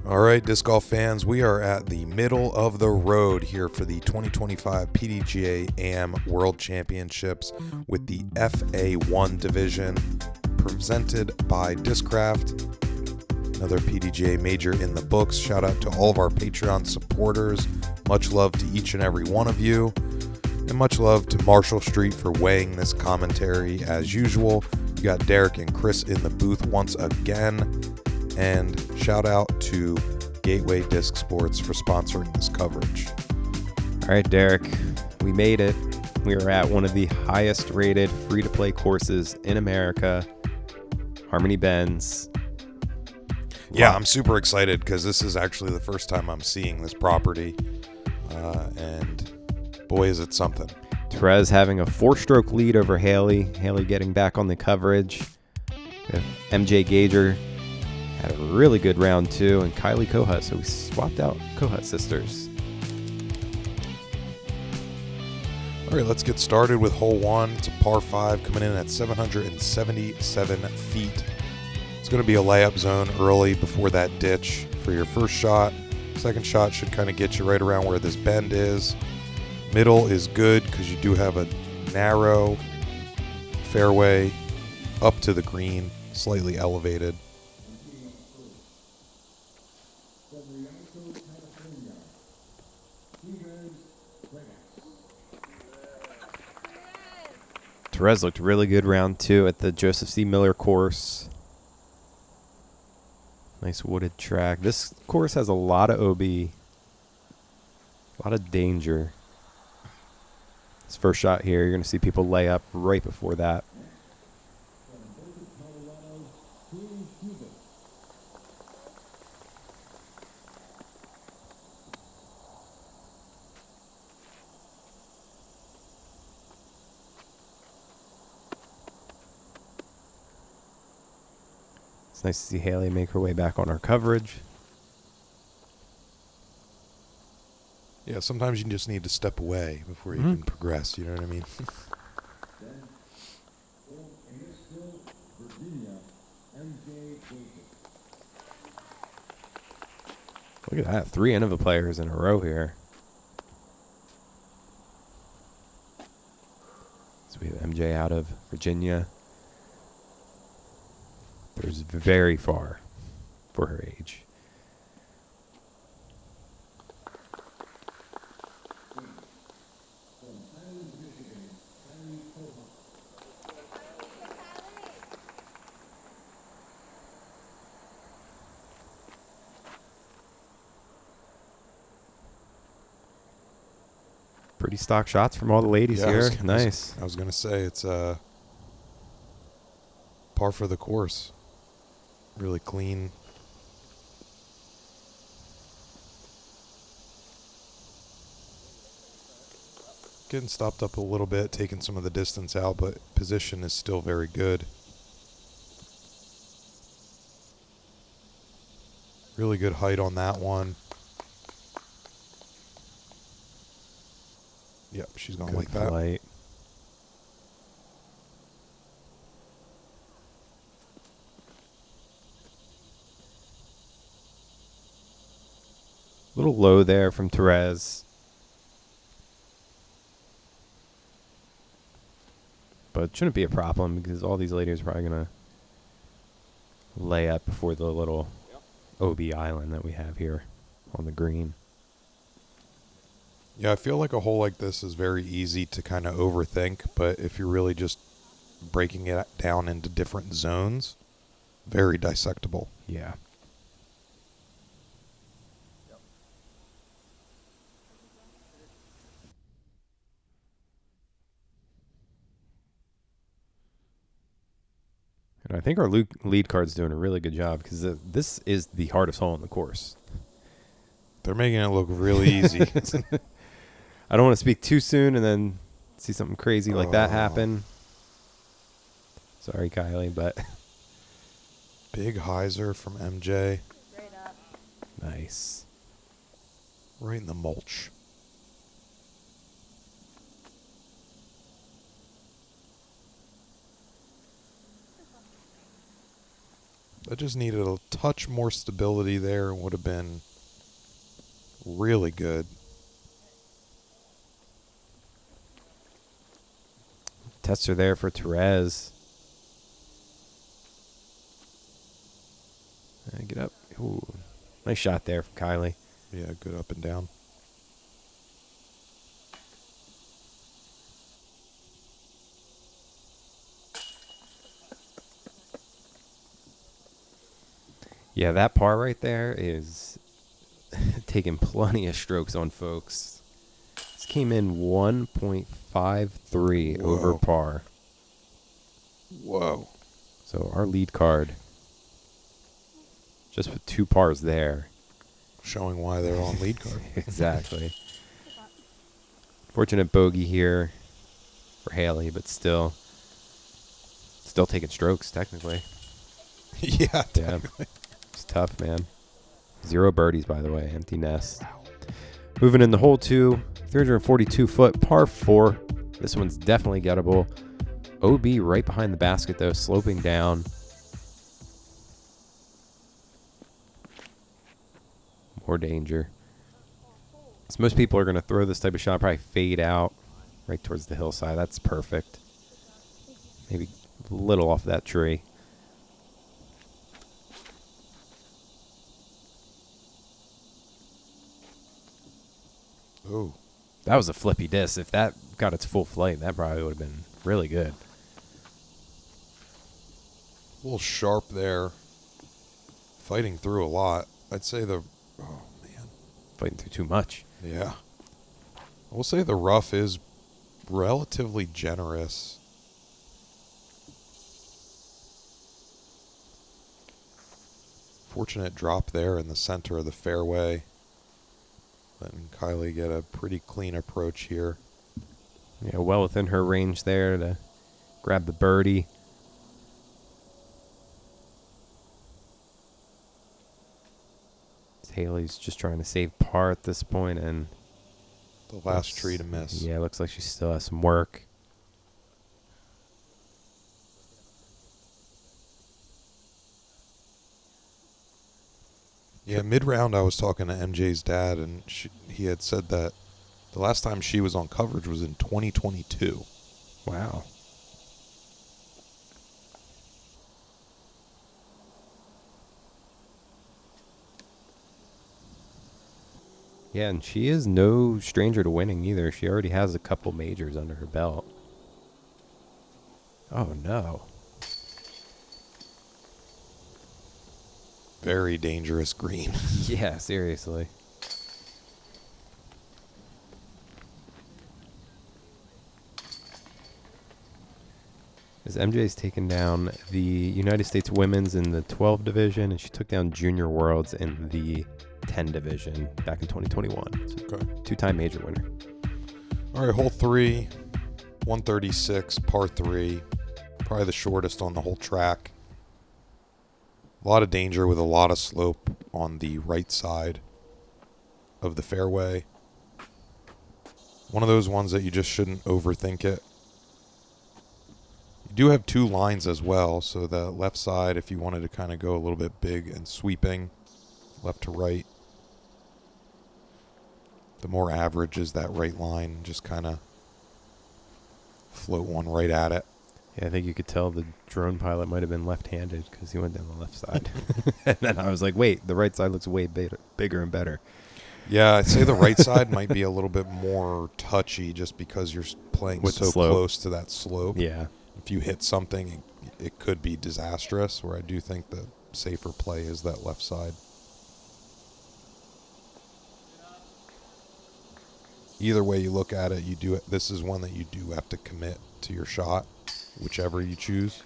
All right, disc golf fans, we are at the middle of the road here for the 2025 PDGA AM World Championships with the FA1 division presented by Discraft. Another PDGA major in the books. Shout out to all of our Patreon supporters. Much love to each and every one of you. And much love to Marshall Street for weighing this commentary as usual. We got Derek and Chris in the booth once again. And shout out to Gateway Disc Sports for sponsoring this coverage. All right, Derek, we made it. We are at one of the highest rated free-to-play courses in America, Harmony Bends. Yeah, I'm super excited because this is actually the first time I'm seeing this property. And boy, is it something. Therese having a 4-stroke lead over Hailey. Hailey getting back on the coverage. With MJ Gager had a really good round too, and Kylie Kohut. So we swapped out Kohut sisters. All right, let's get started with hole one. It's a par 5 coming in at 777 feet. It's going to be a layup zone early before that ditch for your first shot. Second shot should kind of get you right around where this bend is. Middle is good because you do have a narrow fairway up to the green, slightly elevated. Therese looked really good round 2 at the Joseph C. Miller course. Nice wooded track. This course has a lot of OB, a lot of danger. This first shot here, you're going to see people lay up right before that. It's nice to see Hailey make her way back on our coverage. Yeah, sometimes you just need to step away before you can progress, you know what I mean? Look at that, 3 Innova players in a row here. So we have MJ out of Virginia. There's very far for her age. Pretty stock shots from all the ladies here. Nice. I was going to say it's par for the course. Really clean. Getting stopped up a little bit, taking some of the distance out, but position is still very good. Really good height on that one. Yep, she's going like that. Flight. A little low there from Therese. But it shouldn't be a problem because all these ladies are probably going to lay up before the little OB island that we have here on the green. Yeah, I feel like a hole like this is very easy to kind of overthink, but if you're really just breaking it down into different zones, very dissectable. Yeah. And I think our lead card's doing a really good job because this is the hardest hole in the course. They're making it look really easy. I don't want to speak too soon and then see something crazy like that happen. Sorry, Kylie, but Big hyzer from MJ. Straight up. Nice. Right in the mulch. I just needed a touch more stability there and would have been really good. Tester there for Therese. Get up. Ooh, nice shot there from Kylie. Yeah, good up and down. Yeah, that par right there is taking plenty of strokes on folks. This came in 1.53 over Whoa. par. Whoa. So our lead card, just with 2 pars there. Showing why they're on lead card. Exactly. Fortunate bogey here for Hailey, but still taking strokes technically. Yeah, technically. It's tough, man. 0 birdies, by the way. Empty nest. Moving in the hole 2, 342-foot par 4. This one's definitely gettable. OB right behind the basket, though, sloping down. More danger. So most people are going to throw this type of shot, probably fade out right towards the hillside. That's perfect. Maybe a little off that tree. Ooh. That was a flippy disc. If that got its full flight, that probably would have been really good. A little sharp there. Fighting through a lot. I'd say oh, man. Fighting through too much. Yeah. I will say the rough is relatively generous. Fortunate drop there in the center of the fairway. Letting Kylie get a pretty clean approach here. Yeah, well within her range there to grab the birdie. Hailey's just trying to save par at this point, and The last tree to miss. Yeah, looks like she still has some work. Yeah, mid-round I was talking to MJ's dad, and he had said that the last time she was on coverage was in 2022. Wow. Yeah, and she is no stranger to winning either. She already has a couple majors under her belt. Oh, no. Very dangerous green. Yeah, seriously. As MJ's taken down the United States Women's in the 12 division, and she took down Junior Worlds in the 10 division back in 2021. So Okay. 2-time major winner. All right, hole 3, 136, par 3. Probably the shortest on the whole track. A lot of danger with a lot of slope on the right side of the fairway. One of those ones that you just shouldn't overthink it. You do have 2 lines as well, so the left side, if you wanted to kind of go a little bit big and sweeping, left to right. The more average is that right line, just kind of float one right at it. Yeah, I think you could tell the drone pilot might have been left-handed because he went down the left side. And then I was like, wait, the right side looks way bigger and better. Yeah, I'd say the right side might be a little bit more touchy just because you're playing With the so slope. close to that slope. Yeah. If you hit something, it could be disastrous, where I do think the safer play is that left side. Either way you look at it, this is one that you do have to commit to your shot, whichever you choose.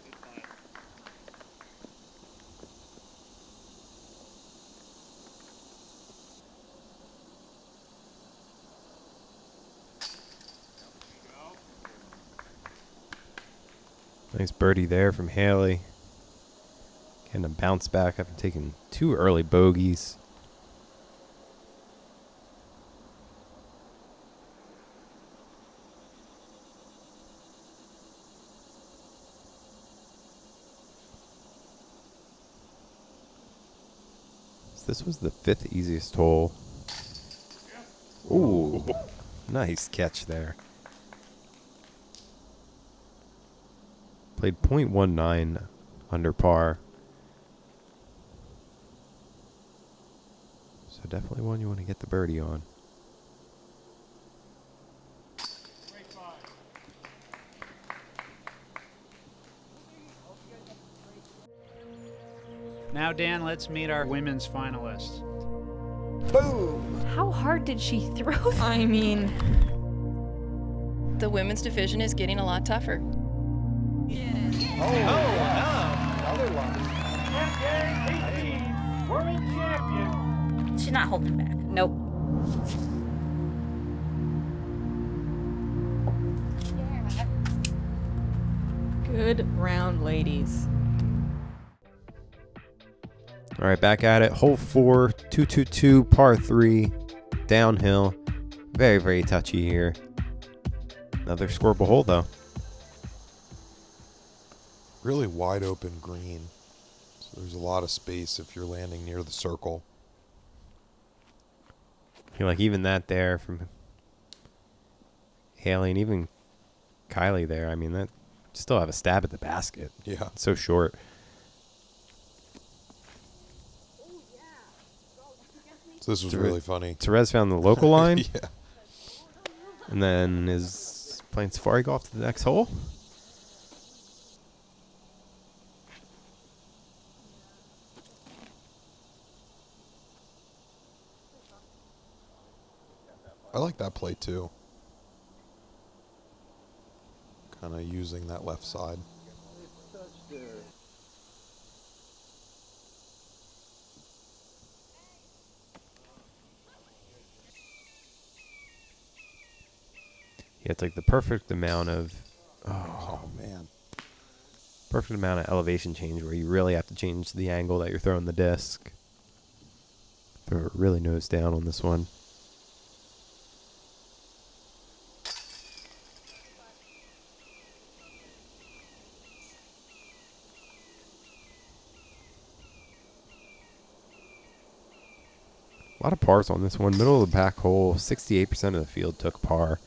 Nice birdie there from Hailey. Getting a bounce back after taking 2 early bogeys. This was the 5th easiest hole. Ooh, nice catch there. Played .19 under par. So definitely one you want to get the birdie on. Now, Dan, let's meet our women's finalists. Boom! How hard did she throw that? I mean, The women's division is getting a lot tougher. another one. World champion. She's not holding back. Nope. Good round, ladies. All right, back at it. Hole 4, 222, par 3, downhill. Very, very touchy here. Another scoreable hole, though. Really wide open green. So there's a lot of space if you're landing near the circle. I feel like even that there from Hailey and even Kylie there, I mean, that still have a stab at the basket. Yeah. It's so short. So this was really funny. Therese found the local line. Yeah. And then is playing safari golf to the next hole. I like that play too. Kind of using that left side. Yeah, it's like the perfect amount of Oh man. perfect amount of elevation change where you really have to change the angle that you're throwing the disc. Throw it really nose down on this one. A lot of pars on this one. Middle of the back hole, 68% of the field took par.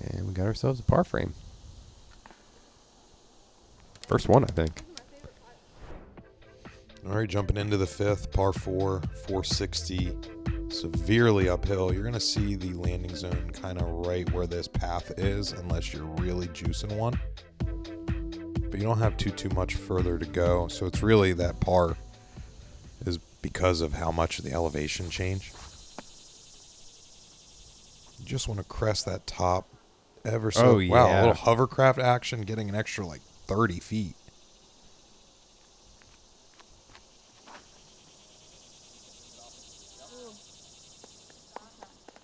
And we got ourselves a par frame. First one, I think. All right, jumping into the 5th, par 4, 460, severely uphill. You're going to see the landing zone kind of right where this path is, unless you're really juicing one. But you don't have too much further to go. So it's really that par is because of how much of the elevation change. You just want to crest that top ever so. Oh, yeah. Wow, a little hovercraft action, getting an extra like 30 feet.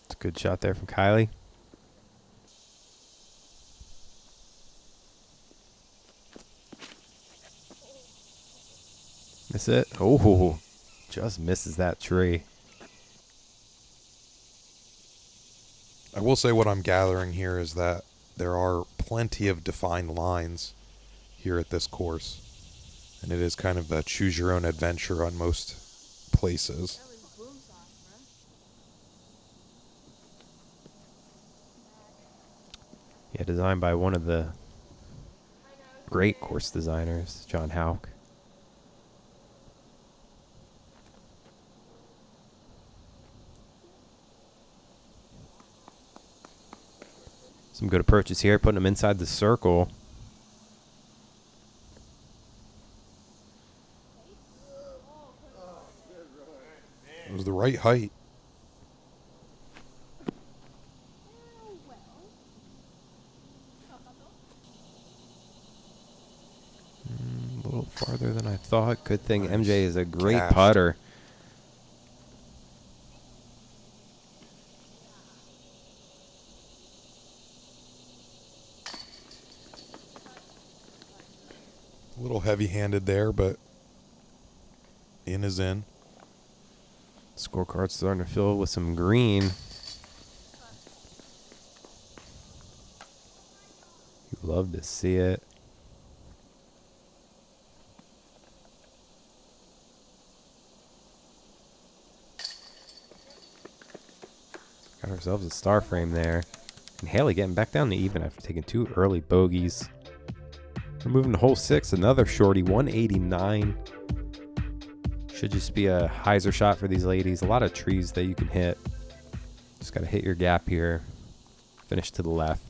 It's a good shot there from Kylie. Miss it. Oh, just misses that tree. I will say what I'm gathering here is that there are plenty of defined lines here at this course. And it is kind of a choose your own adventure on most places. Yeah, designed by one of the great course designers, John Houck. Some good approaches here, putting them inside the circle. It was the right height. A little farther than I thought. Good thing Nice. MJ is a great Cashed. putter. A little heavy-handed there, but in is in. Scorecard's starting to fill with some green. Love to see it. Got ourselves a star frame there. And Hailey getting back down to even after taking 2 early bogeys. We're moving to hole 6, another shorty, 189. Should just be a hyzer shot for these ladies. A lot of trees that you can hit. Just got to hit your gap here. Finish to the left.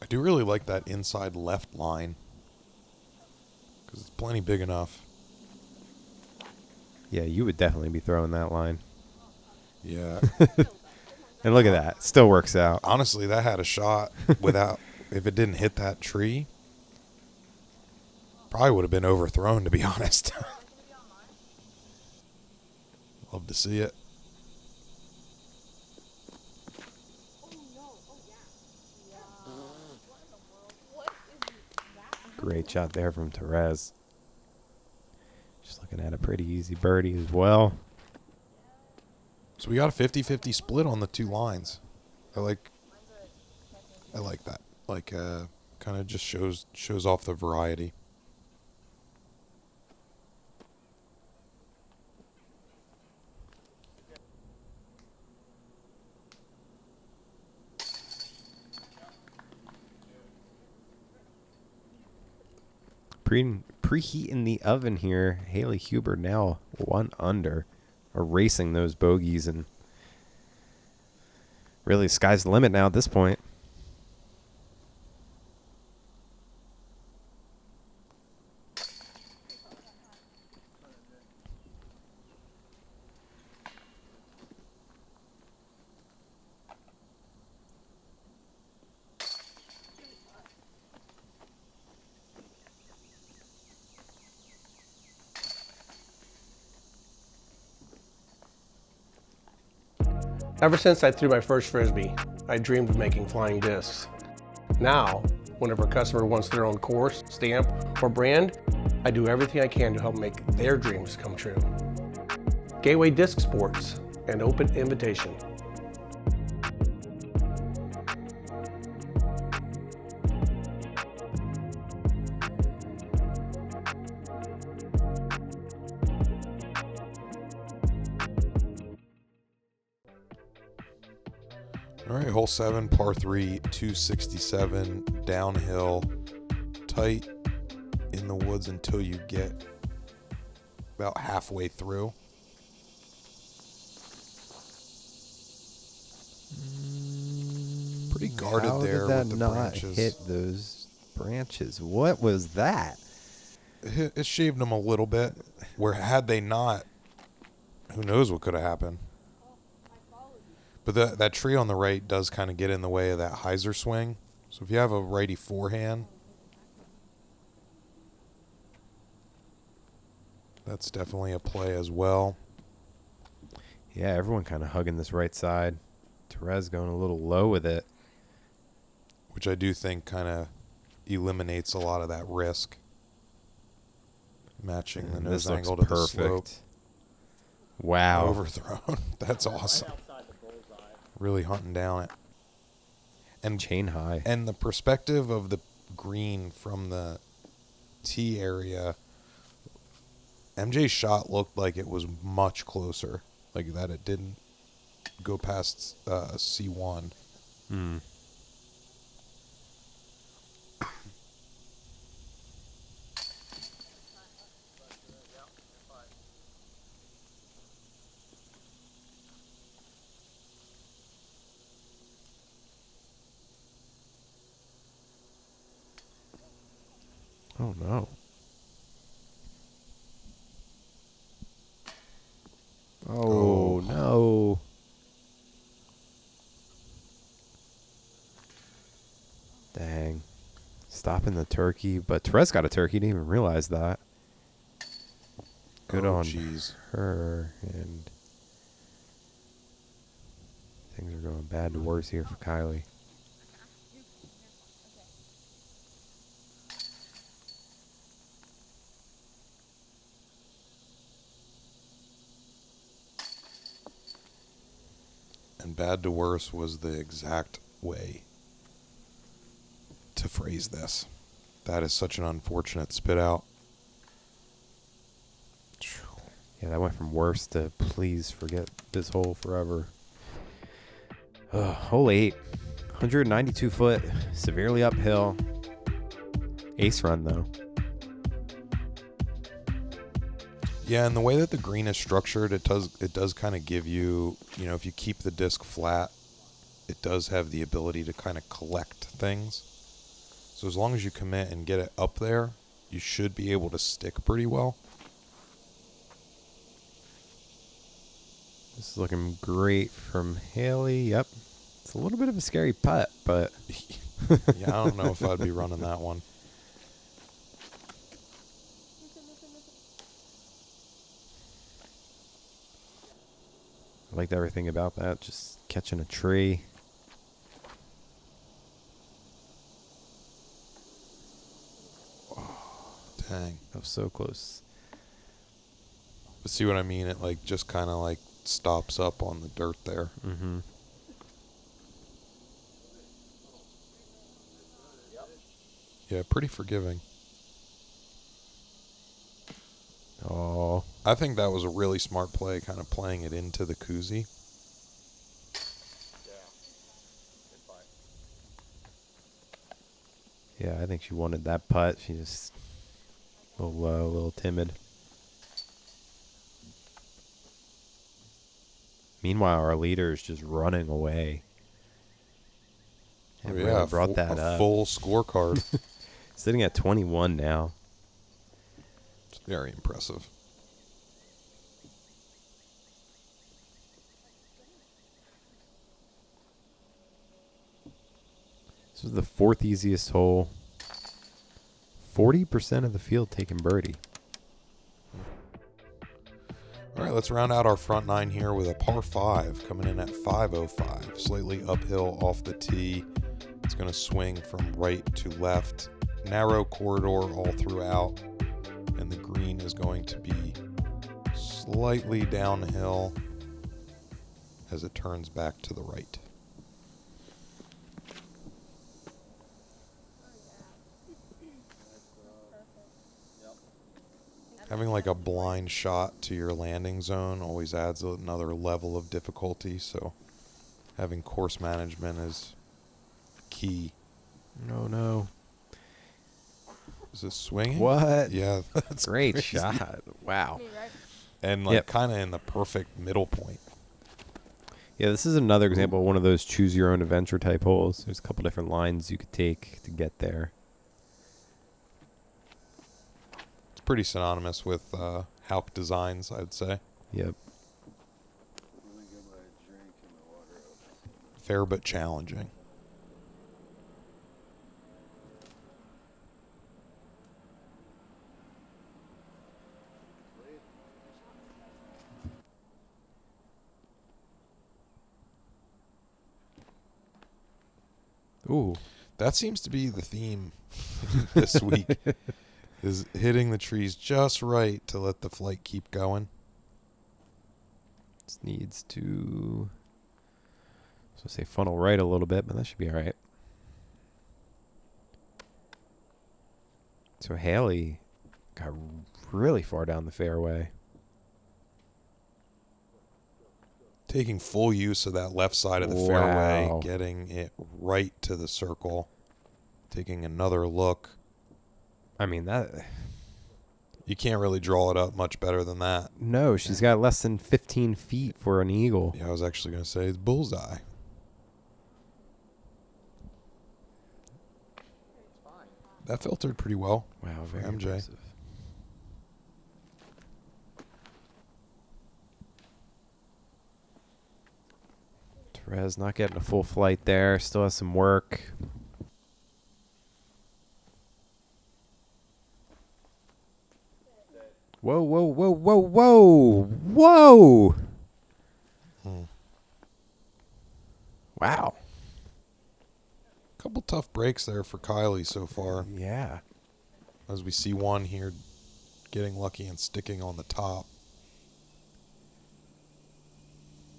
I do really like that inside left line because it's plenty big enough. Yeah, you would definitely be throwing that line. Yeah. And look at that. Still works out. Honestly, that had a shot without, if it didn't hit that tree, probably would have been overthrown, to be honest. Love to see it. Great shot there from Therese. Just looking at a pretty easy birdie as well. So we got a 50-50 split on the 2 lines. I like that. Like kind of just shows off the variety. Preheating the oven here. Hailey Huber now 1 under. Erasing those bogeys, and really sky's the limit now at this point. Ever since I threw my first Frisbee, I dreamed of making flying discs. Now, whenever a customer wants their own course, stamp, or brand, I do everything I can to help make their dreams come true. Gateway Disc Sports, an open invitation. All right, hole 7, par 3, 267, downhill, tight in the woods until you get about halfway through. Pretty guarded How there did that with the not branches. hit those branches? What was that? It shaved them a little bit. Where had they not, who knows what could have happened. But that tree on the right does kind of get in the way of that hyzer swing. So if you have a righty forehand, that's definitely a play as well. Yeah, everyone kind of hugging this right side. Therese going a little low with it. Which I do think kind of eliminates a lot of that risk. Matching the And nose this looks angle to the slope. Wow. Overthrown. That's awesome. Really hunting down it. And Chain high. And the perspective of the green from the tee area, MJ's shot looked like it was much closer. Like that it didn't go past C1. Hmm. Oh, no. Oh, no. Dang. Stopping the turkey. But Therese got a turkey. Didn't even realize that. Good on her. And things are going bad to worse here for Kylie. And bad to worse was the exact way to phrase this. That is such an unfortunate spit out. Yeah, that went from worse to please forget this hole forever. Hole 8. 192 foot. Severely uphill. Ace run, though. Yeah, and the way that the green is structured, it does kind of give you, if you keep the disc flat, it does have the ability to kind of collect things. So as long as you commit and get it up there, you should be able to stick pretty well. This is looking great from Hailey. Yep. It's a little bit of a scary putt, but... Yeah, I don't know if I'd be running that one. I liked everything about that. Just catching a tree. Dang. That was so close. But see what I mean? It just kind of stops up on the dirt there. Mm-hmm. Yeah, pretty forgiving. Oh. I think that was a really smart play, kind of playing it into the koozie. Yeah, I think she wanted that putt. She just a little low, a little timid. Meanwhile, our leader is just running away. Oh, And yeah, really brought that a up. full scorecard. Sitting at 21 now. It's very impressive. This was the fourth easiest hole. 40% of the field taking birdie. All right, let's round out our front nine here with a par 5 coming in at 505. Slightly uphill off the tee. It's going to swing from right to left. Narrow corridor all throughout. And the green is going to be slightly downhill as it turns back to the right. Having a blind shot to your landing zone always adds another level of difficulty, so having course management is key. No, no. Is this swinging? What? Yeah, that's Great crazy. shot. Wow. And Yep. kind of in the perfect middle point. Yeah, this is another example of one of those choose your own adventure type holes. There's a couple different lines you could take to get there. It's pretty synonymous with Hauk designs, I'd say. Yep. Fair but challenging. Ooh. That seems to be the theme this week, is hitting the trees just right to let the flight keep going. This needs to, say funnel right a little bit, but that should be all right. So Hailey got really far down the fairway. Taking full use of that left side of the Wow. fairway, getting it right to the circle, taking another look. I mean, that... You can't really draw it up much better than that. No, she's got less than 15 feet for an eagle. Yeah, I was actually going to say it's bullseye. That filtered pretty well. Wow, for very MJ. impressive. Therese not getting a full flight there. Still has some work. Whoa, whoa, whoa, whoa, whoa. Whoa. Wow. Couple tough breaks there for Kylie so far. Yeah. As we see one here getting lucky and sticking on the top.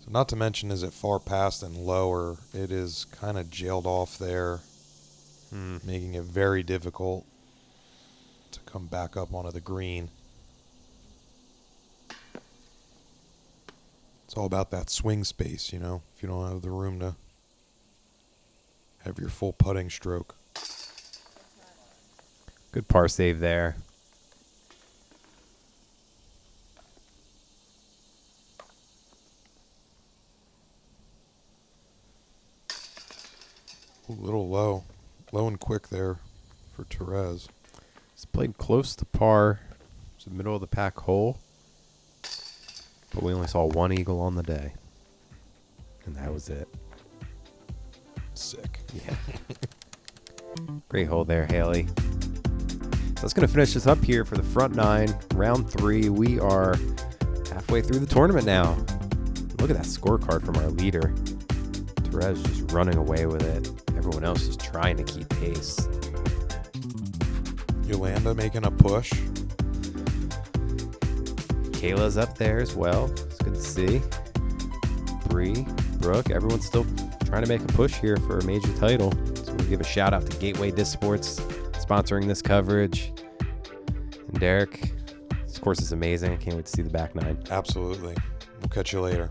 So Not to mention, is it far past and lower? It is kind of jailed off there, making it very difficult to come back up onto the green. It's all about that swing space, you know, if you don't have the room to have your full putting stroke. Good par save there. A little low and quick there for Therese. It's played close to par. It's the middle of the pack hole. But we only saw one eagle on the day. And that was it. Sick. Yeah. Great hole there, Hailey. So that's going to finish us up here for the front nine, round 3. We are halfway through the tournament now. Look at that scorecard from our leader. Therese just running away with it. Everyone else is trying to keep pace. Yolanda making a push. Kayla's up there as well. It's good to see. Bree, Brooke, everyone's still trying to make a push here for a major title. So we'll give a shout out to Gateway Disc Sports sponsoring this coverage. And Derek, this course is amazing. I can't wait to see the back nine. Absolutely. We'll catch you later.